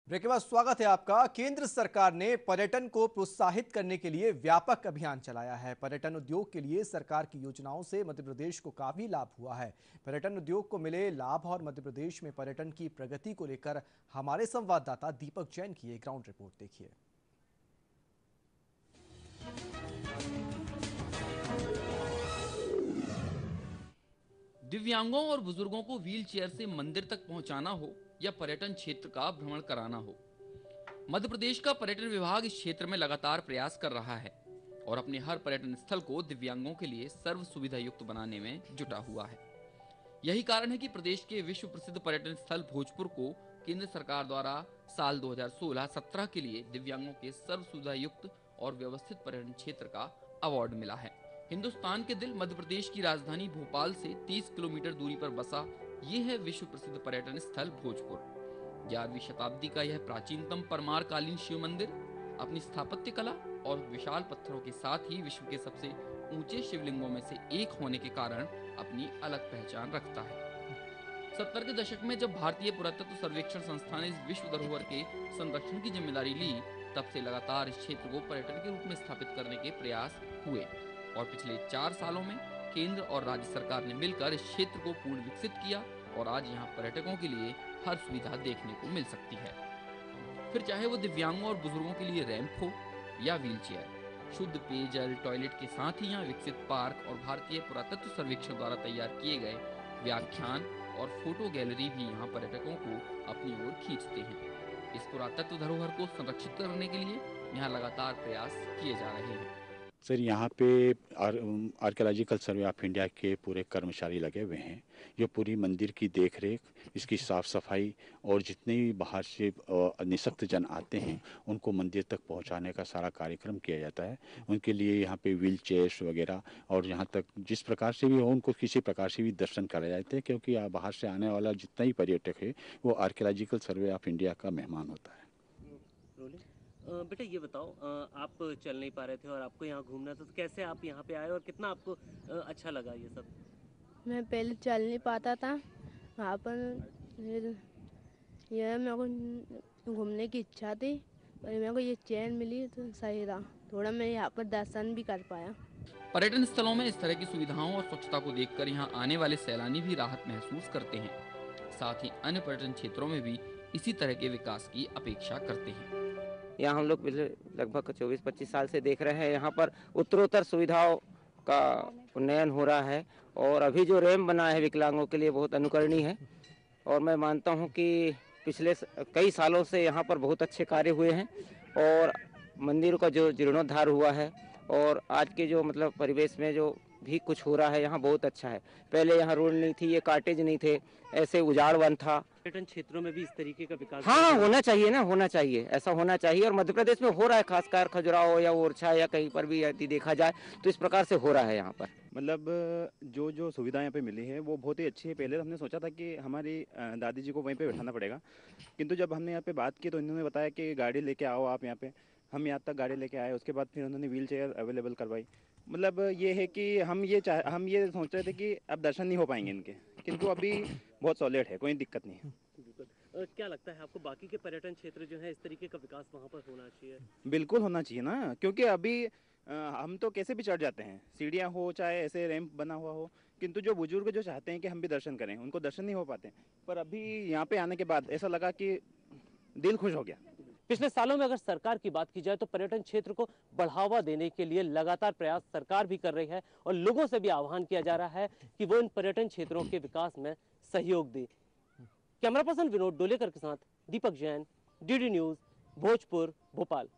Break के बाद स्वागत है आपका। केंद्र सरकार ने पर्यटन को प्रोत्साहित करने के लिए व्यापक अभियान चलाया है। पर्यटन उद्योग के लिए सरकार की योजनाओं से मध्य प्रदेश को काफी लाभ हुआ है। पर्यटन उद्योग को मिले लाभ और मध्य प्रदेश में पर्यटन की प्रगति को लेकर हमारे संवाददाता दीपक जैन की एक ग्राउंड रिपोर्ट देखिए। दिव्यांगों और बुजुर्गों को व्हील चेयर से मंदिर तक पहुंचाना हो या पर्यटन क्षेत्र का भ्रमण कराना हो, मध्य प्रदेश का पर्यटन विभाग इस क्षेत्र में लगातार प्रयास कर रहा है और अपने हर पर्यटन स्थल को दिव्यांगों के लिए सर्व सुविधा युक्त बनाने में जुटा हुआ है। यही कारण है कि प्रदेश के विश्व प्रसिद्ध पर्यटन स्थल भोजपुर को केंद्र सरकार द्वारा साल 2016-17 के लिए दिव्यांगों के सर्व सुविधा युक्त और व्यवस्थित पर्यटन क्षेत्र का अवार्ड मिला है। हिंदुस्तान के दिल मध्य प्रदेश की राजधानी भोपाल से 30 किलोमीटर दूरी पर बसा ये है विश्व प्रसिद्ध पर्यटन स्थल भोजपुर। 11वीं शताब्दी का यह प्राचीनतम परमार कालीन शिव मंदिर अपनी स्थापत्य कला और विशाल पत्थरों के साथ ही विश्व के सबसे ऊंचे शिवलिंगों में से एक होने के कारण अपनी अलग पहचान रखता है। 70 के दशक में जब भारतीय पुरातत्व सर्वेक्षण संस्थान ने इस विश्व धरोहर के संरक्षण की जिम्मेदारी ली, तब से लगातार इस क्षेत्र को पर्यटन के रूप में स्थापित करने के प्रयास हुए और पिछले 4 सालों में केंद्र और राज्य सरकार ने मिलकर इस क्षेत्र को पूर्ण विकसित किया और आज यहाँ पर्यटकों के लिए हर सुविधा देखने को मिल सकती है। फिर चाहे वो दिव्यांगों और बुजुर्गों के लिए रैंप हो या व्हीलचेयर, शुद्ध पेयजल, टॉयलेट के साथ ही यहाँ विकसित पार्क और भारतीय पुरातत्व सर्वेक्षण द्वारा तैयार किए गए व्याख्यान और फोटो गैलरी भी यहाँ पर्यटकों को अपनी ओर खींचते हैं। इस पुरातत्व धरोहर को संरक्षित करने के लिए यहाँ लगातार प्रयास किए जा रहे हैं। सर, यहाँ पे आर्कियोलॉजिकल सर्वे ऑफ इंडिया के पूरे कर्मचारी लगे हुए हैं जो पूरी मंदिर की देखरेख, इसकी साफ सफाई और जितने भी बाहर से निःशक्त जन आते हैं उनको मंदिर तक पहुँचाने का सारा कार्यक्रम किया जाता है। उनके लिए यहाँ पे व्हील चेयर्स वगैरह और यहाँ तक जिस प्रकार से भी हो उनको किसी प्रकार से भी दर्शन कराए जाते हैं, क्योंकि बाहर से आने वाला जितना ही पर्यटक है वो आर्कियोलॉजिकल सर्वे ऑफ इंडिया का मेहमान होता है। बेटा ये बताओ, आप चल नहीं पा रहे थे और आपको यहाँ घूमना था, तो कैसे आप यहाँ पे आए और कितना आपको अच्छा लगा ये सब? मैं पहले चल नहीं पाता था, वहाँ पर यह मेरे को घूमने की इच्छा थी, पर मेरे को ये चैन मिली तो सही रहा, थोड़ा मैं यहाँ पर दर्शन भी कर पाया। पर्यटन स्थलों में इस तरह की सुविधाओं और स्वच्छता को देखकर यहाँ आने वाले सैलानी भी राहत महसूस करते हैं। साथ ही अन्य पर्यटन क्षेत्रों में भी इसी तरह के विकास की अपेक्षा करते हैं। यहाँ हम लोग पिछले लगभग 24-25 साल से देख रहे हैं, यहाँ पर उत्तरोत्तर सुविधाओं का उन्नयन हो रहा है और अभी जो रैंप बना है विकलांगों के लिए बहुत अनुकरणीय है और मैं मानता हूँ कि पिछले कई सालों से यहाँ पर बहुत अच्छे कार्य हुए हैं और मंदिर का जो जीर्णोद्धार हुआ है और आज के जो मतलब परिवेश में जो भी कुछ हो रहा है यहाँ बहुत अच्छा है। पहले यहाँ रोड नहीं थी, ये कॉटेज नहीं थे, ऐसे उजाड़ वन था। पर्यटन क्षेत्रों में भी इस तरीके का विकास हाँ होना चाहिए ना, होना चाहिए, ऐसा होना चाहिए और मध्य प्रदेश में हो रहा है, खासकर खजुराहो या ओरछा या कहीं पर भी यदि देखा जाए तो इस प्रकार से हो रहा है यहाँ पर। मतलब जो जो सुविधा यहाँ पे मिली है वो बहुत ही अच्छी है। पहले हमने सोचा था कि हमारी दादी जी को वहीं पे बैठाना पड़ेगा, किंतु जब हमने यहाँ पे बात की तो इन्होंने बताया कि गाड़ी लेके आओ आप यहाँ पे। हम यहाँ तक गाड़ी लेके आए, उसके बाद फिर उन्होंने व्हील चेयर अवेलेबल करवाई। मतलब ये है कि हम ये सोच रहे थे कि अब दर्शन नहीं हो पाएंगे इनके, किंतु अभी बहुत सॉलिड है, कोई दिक्कत नहीं है। क्या लगता है आपको, बाकी के पर्यटन क्षेत्र जो है इस तरीके का विकास वहाँ पर होना चाहिए? बिल्कुल होना चाहिए ना, क्योंकि अभी हम तो कैसे भी चढ़ जाते हैं, सीढ़ियाँ हो चाहे ऐसे रैंप बना हुआ हो, किंतु जो बुजुर्ग जो चाहते हैं कि हम भी दर्शन करें उनको दर्शन नहीं हो पाते। पर अभी यहाँ पे आने के बाद ऐसा लगा कि दिल खुश हो गया। पिछले सालों में अगर सरकार की बात की जाए तो पर्यटन क्षेत्र को बढ़ावा देने के लिए लगातार प्रयास सरकार भी कर रही है और लोगों से भी आह्वान किया जा रहा है कि वो इन पर्यटन क्षेत्रों के विकास में सहयोग दे। कैमरा पर्सन विनोद डोलेकर के साथ दीपक जैन, डीडी न्यूज, भोजपुर, भोपाल।